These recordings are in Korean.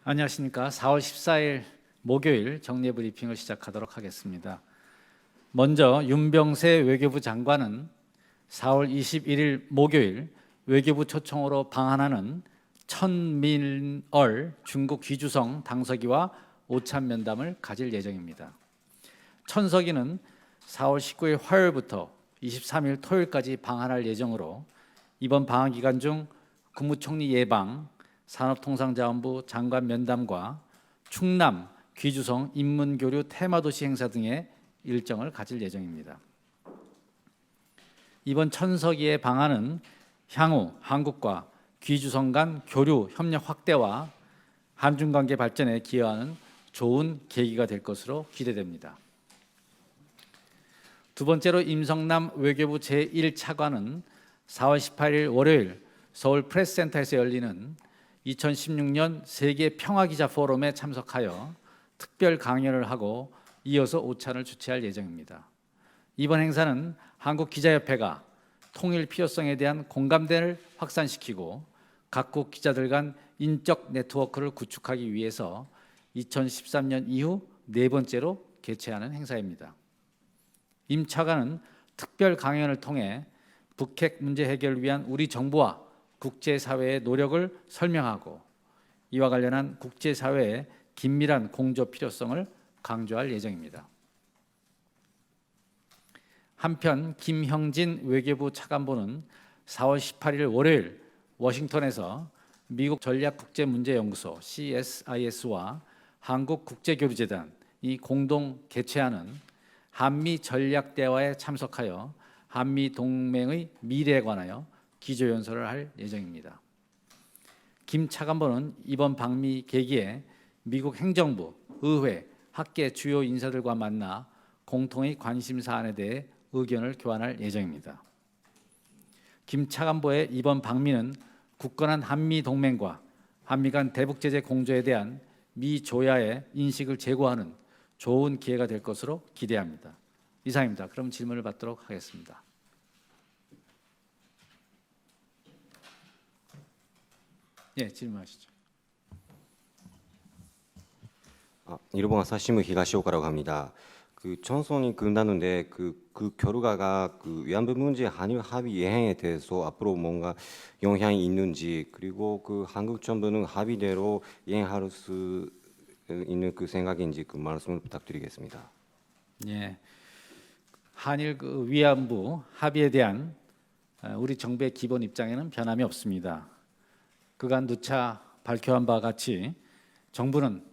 안녕하십니까. 4월 14일 목요일 정례 브리핑을 시작하도록 하겠습니다. 먼저 윤병세 외교부 장관은 4월 21일 목요일 외교부 초청으로 방한하는 천민얼 중국 귀주성 당서기와 오찬 면담을 가질 예정입니다. 천서기는 4월 19일 화요일부터 23일 토요일까지 방한할 예정으로 이번 방한 기간 중 국무총리 예방, 산업통상자원부 장관 면담과 충남, 귀주성 인문교류 테마도시 행사 등의 일정을 가질 예정입니다. 이번 천서기의 방안은 향후 한국과 귀주성 간 교류 협력 확대와 한중관계 발전에 기여하는 좋은 계기가 될 것으로 기대됩니다. 두 번째로 임성남 외교부 제1차관은 4월 18일 월요일 서울 프레스센터에서 열리는 2016년 세계 평화기자 포럼에 참석하여 특별 강연을 하고 이어서 오찬을 주최할 예정입니다. 이번 행사는 한국기자협회가 통일 필요성에 대한 공감대를 확산시키고 각국 기자들 간 인적 네트워크를 구축하기 위해서 2013년 이후 네 번째로 개최하는 행사입니다. 임 차관은 특별 강연을 통해 북핵 문제 해결을 위한 우리 정부와 국제사회의 노력을 설명하고 이와 관련한 국제사회의 긴밀한 공조 필요성을 강조할 예정입니다. 한편 김형진 외교부 차관보는 4월 18일 월요일 워싱턴에서 미국 전략국제문제연구소 CSIS와 한국국제교류재단이 공동 개최하는 한미 전략대화에 참석하여 한미 동맹의 미래에 관하여 기조연설을 할 예정입니다. 김 차관보는 이번 방미 계기에 미국 행정부, 의회, 학계 주요 인사들과 만나 공통의 관심 사안에 대해 의견을 교환할 예정입니다. 김 차관보의 이번 방미는 굳건한 한미 동맹과 한미 간 대북 제재 공조에 대한 미 조야의 인식을 제고하는 좋은 기회가 될 것으로 기대합니다. 이상입니다. 그럼 질문을 받도록 하겠습니다. 예, 질문하시죠. 일본 아사히신문 히가시오카라고 합니다. 전선이 끝났는데 그 결과가 위안부 문제 한일 합의 예행에 대해서 앞으로 뭔가 영향이 있는지, 그리고 한국 정부는 합의대로 이행할 수 있는 생각인지 말씀을 부탁드리겠습니다. 예, 한일 위안부 합의에 대한 우리 정부의 기본 입장에는 변함이 없습니다. 그간 누차 발표한 바와 같이 정부는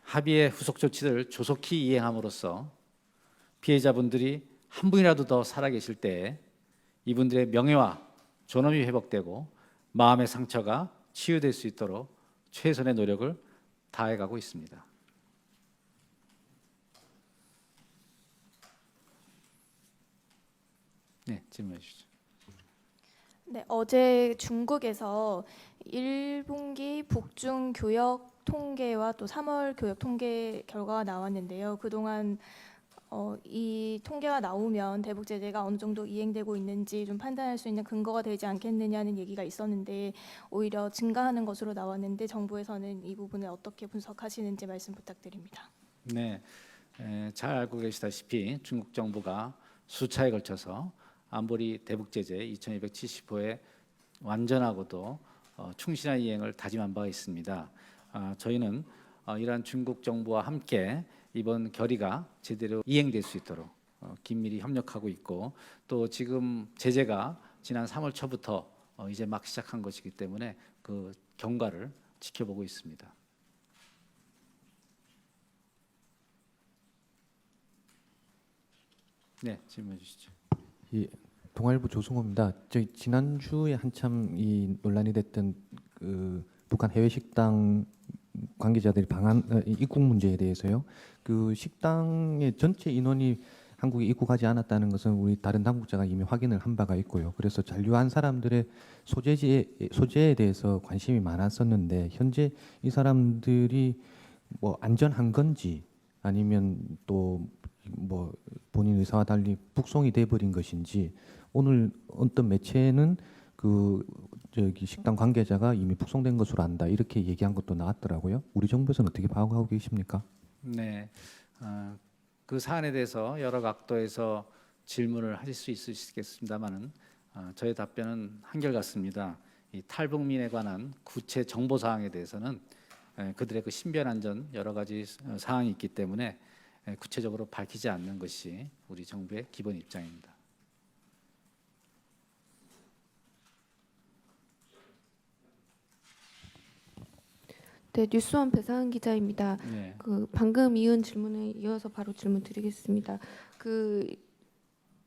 합의의 후속 조치들을 조속히 이행함으로써 피해자분들이 한 분이라도 더 살아계실 때에 이분들의 명예와 존엄이 회복되고 마음의 상처가 치유될 수 있도록 최선의 노력을 다해가고 있습니다. 네, 질문해 주시죠. 네, 어제 중국에서 1분기 북중 교역 통계와 또 3월 교역 통계 결과가 나왔는데요. 그동안 이 통계가 나오면 대북 제재가 어느 정도 이행되고 있는지 좀 판단할 수 있는 근거가 되지 않겠느냐는 얘기가 있었는데 오히려 증가하는 것으로 나왔는데 정부에서는 이 부분을 어떻게 분석하시는지 말씀 부탁드립니다. 네, 잘 알고 계시다시피 중국 정부가 수차에 걸쳐서 안보리 대북 제재 2270호의 완전하고도 충실한 이행을 다짐한 바가 있습니다. 저희는 이러한 중국 정부와 함께 이번 결의가 제대로 이행될 수 있도록 긴밀히 협력하고 있고, 또 지금 제재가 지난 3월 초부터 이제 막 시작한 것이기 때문에 그 경과를 지켜보고 있습니다. 네, 질문해 주시죠. 예, 동아일보 조승호입니다. 저희 지난주에 한참 이 논란이 됐던 북한 해외 식당 관계자들이 입국 문제에 대해서요. 그 식당의 전체 인원이 한국에 입국하지 않았다는 것은 우리 다른 당국자가 이미 확인을 한 바가 있고요. 그래서 잔류한 사람들의 소재에 대해서 관심이 많았었는데 현재 이 사람들이 뭐 안전한 건지 아니면 또 뭐 본인 의사와 달리 북송이 돼버린 것인지, 오늘 어떤 매체는 그 저기 식당 관계자가 이미 북송된 것으로 안다 이렇게 얘기한 것도 나왔더라고요. 우리 정부에서는 어떻게 파악하고 계십니까? 네, 그 사안에 대해서 여러 각도에서 질문을 하실 수 있으시겠습니다만은 저의 답변은 한결같습니다. 이 탈북민에 관한 구체 정보 사항에 대해서는 그들의 그 신변 안전 여러 가지 사항이 있기 때문에 구체적으로 밝히지 않는 것이 우리 정부의 기본 입장입니다. 네, 뉴스원 배상은 기자입니다. 네. 그 방금 이은 질문에 이어서 바로 질문 드리겠습니다. 그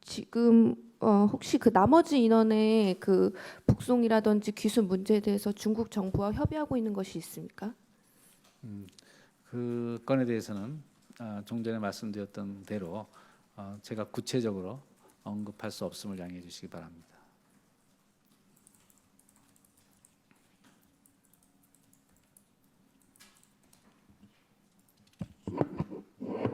지금 혹시 그 나머지 인원의 그 북송이라든지 귀순 문제에 대해서 중국 정부와 협의하고 있는 것이 있습니까? 그 건에 대해서는 좀 전에 말씀드렸던 대로 제가 구체적으로 언급할 수 없음을 양해해 주시기 바랍니다.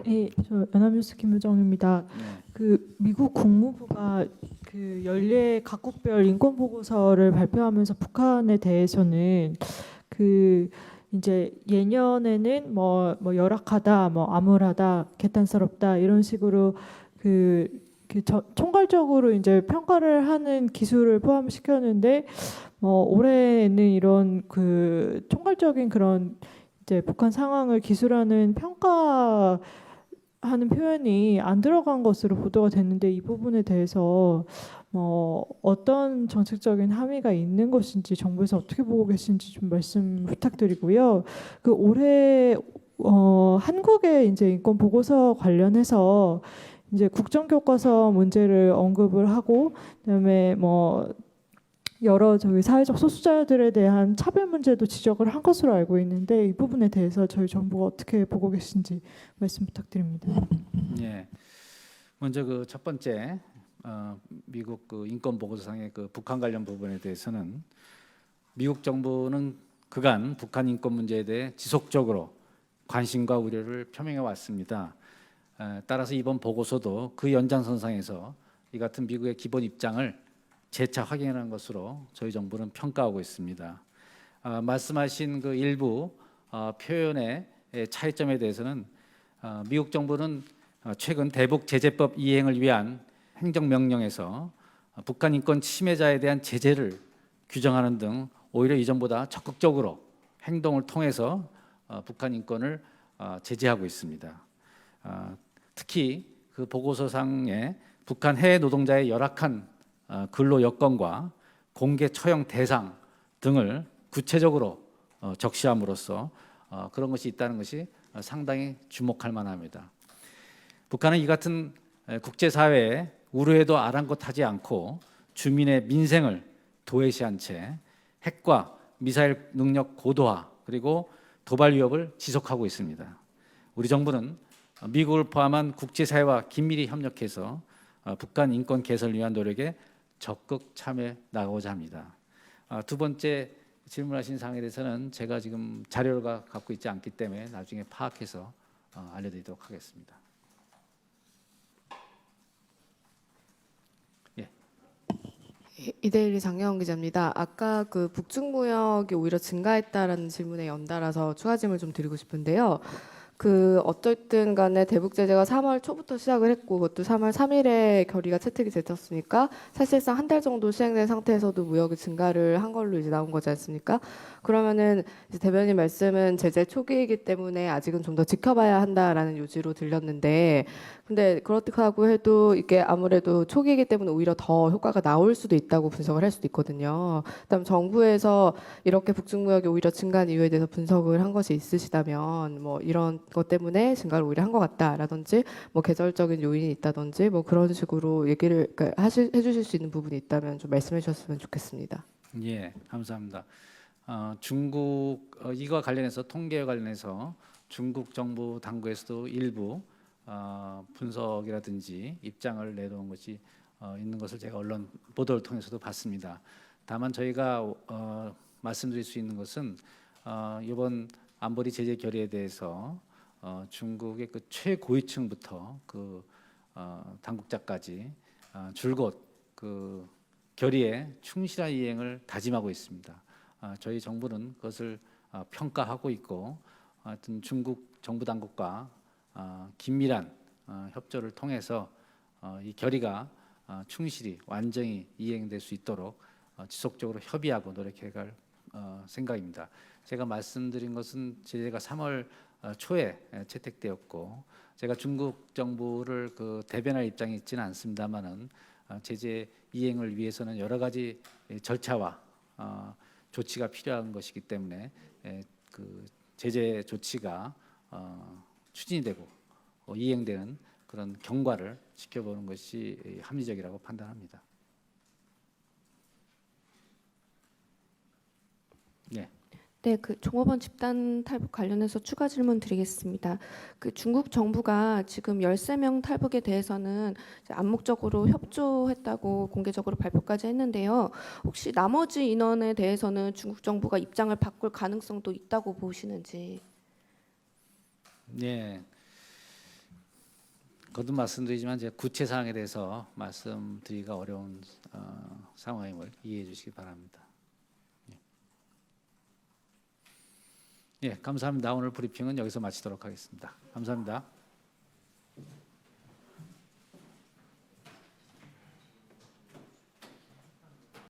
네, 저 연합뉴스 김유정입니다. 네. 그 미국 국무부가 그 연례 각국별 인권 보고서를 발표하면서 북한에 대해서는 그 이제 예년에는 뭐 열악하다, 뭐 암울하다, 개탄스럽다 이런 식으로 총괄적으로 이제 평가를 하는 기술을 포함시켰는데 올해는 이런 그 총괄적인 그런 이제 북한 상황을 기술하는 평가하는 표현이 안 들어간 것으로 보도가 됐는데 이 부분에 대해서 어떤 정책적인 함의가 있는 것인지 정부에서 어떻게 보고 계신지 좀 말씀 부탁드리고요. 그 올해 한국의 이제 인권 보고서 관련해서 이제 국정교과서 문제를 언급을 하고 그다음에 여러 저희 사회적 소수자들에 대한 차별 문제도 지적을 한 것으로 알고 있는데 이 부분에 대해서 저희 정부가 어떻게 보고 계신지 말씀 부탁드립니다. 예. 먼저 그 첫 번째 미국 그 인권 보고서상의 그 북한 관련 부분에 대해서는 미국 정부는 그간 북한 인권 문제에 대해 지속적으로 관심과 우려를 표명해 왔습니다. 따라서 이번 보고서도 그 연장선상에서 이 같은 미국의 기본 입장을 재차 확인하는 것으로 저희 정부는 평가하고 있습니다. 말씀하신 그 일부 표현의 차이점에 대해서는 미국 정부는 최근 대북 제재법 이행을 위한 행정명령에서 북한 인권 침해자에 대한 제재를 규정하는 등 오히려 이전보다 적극적으로 행동을 통해서 북한 인권을 제재하고 있습니다. 특히 그 보고서상에 북한 해외 노동자의 열악한 근로 여건과 공개 처형 대상 등을 구체적으로 적시함으로써 그런 것이 있다는 것이 상당히 주목할 만합니다. 북한은 이 같은 국제사회에 우려에도 아랑곳하지 않고 주민의 민생을 도외시한 채 핵과 미사일 능력 고도화 그리고 도발 위협을 지속하고 있습니다. 우리 정부는 미국을 포함한 국제사회와 긴밀히 협력해서 북한 인권 개선을 위한 노력에 적극 참여해 나가고자 합니다. 두 번째 질문하신 사항에 대해서는 제가 지금 자료가 갖고 있지 않기 때문에 나중에 파악해서 알려드리도록 하겠습니다. 이데일리 장혜원 기자입니다. 아까 그 북중무역이 오히려 증가했다라는 질문에 연달아서 추가 질문을 좀 드리고 싶은데요. 그 어쨌든 간에 대북 제재가 3월 초부터 시작을 했고 그것도 3월 3일에 결의가 채택이 됐었으니까 사실상 한 달 정도 시행된 상태에서도 무역이 증가를 한 걸로 이제 나온 거지 않습니까? 그러면은 이제 대변인 말씀은 제재 초기이기 때문에 아직은 좀 더 지켜봐야 한다라는 요지로 들렸는데 근데 그렇다고 해도 이게 아무래도 초기이기 때문에 오히려 더 효과가 나올 수도 있다고 분석을 할 수도 있거든요. 그다음 정부에서 이렇게 북중무역이 오히려 증가한 이유에 대해서 분석을 한 것이 있으시다면 뭐 이런 것 때문에 증가를 오히려 한 것 같다라든지 뭐 계절적인 요인이 있다든지 뭐 그런 식으로 얘기를 해주실 수 있는 부분이 있다면 좀 말씀해 주셨으면 좋겠습니다. 예, 감사합니다. 중국 이거 관련해서 통계와 관련해서 중국 정부 당국에서도 일부 분석이라든지 입장을 내놓은 것이 있는 것을 제가 언론 보도를 통해서도 봤습니다. 다만 저희가 말씀드릴 수 있는 것은 이번 안보리 제재 결의에 대해서 중국의 그 최고위층부터 그 당국자까지 줄곧 그 결의에 충실한 이행을 다짐하고 있습니다. 저희 정부는 그것을 평가하고 있고, 하여튼 중국 정부 당국과 긴밀한 협조를 통해서 이 결의가 충실히 완전히 이행될 수 있도록 지속적으로 협의하고 노력해갈 생각입니다. 제가 말씀드린 것은 제재가 3월 초에 채택되었고, 제가 중국 정부를 대변할 입장이 있지는 않습니다만은 제재 이행을 위해서는 여러 가지 절차와 조치가 필요한 것이기 때문에 그 제재 조치가 추진이 되고 이행되는 그런 경과를 지켜보는 것이 합리적이라고 판단합니다. 네. 네, 그 종업원 집단 탈북 관련해서 추가 질문 드리겠습니다. 그 중국 정부가 지금 13명 탈북에 대해서는 이제 암묵적으로 협조했다고 공개적으로 발표까지 했는데요. 혹시 나머지 인원에 대해서는 중국 정부가 입장을 바꿀 가능성도 있다고 보시는지? 네. 거듭 말씀드리지만 제가 구체 사항에 대해서 말씀드리기가 어려운 상황임을 이해해 주시기 바랍니다. 예, 감사합니다. 오늘 브리핑은 여기서 마치도록 하겠습니다. 감사합니다.